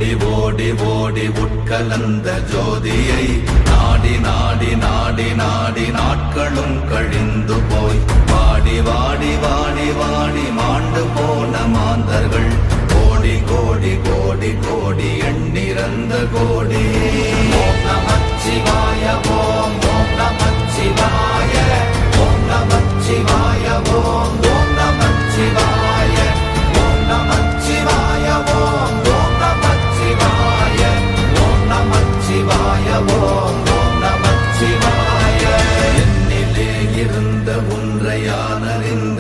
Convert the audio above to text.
ஓடி ஓடி ஓடி உட்கலந்த ஜோதியை நாடி நாடி நாடி நாடி நாட்களும் கழிந்து போய் வாடி வாடி வாடி வாடி மாண்டு போன மாந்தர்கள் கோடி கோடி கோடி கோடி எண்ணிறந்த கோடி. ஓம் நமச்சிவாய ஓம் ஓம் நமச்சிவாய ஓம் நமச்சிவாய ஓம் ஓம் நமச்சிவாய ஓம் நமச்சிவாய ஓம் ஓம் நமச்சிவாய ஓம் நமச்சிவாய ஓம் ஓம் நமச்சிவாய. என்னிலே இருந்த ஒன்றையானறிந்த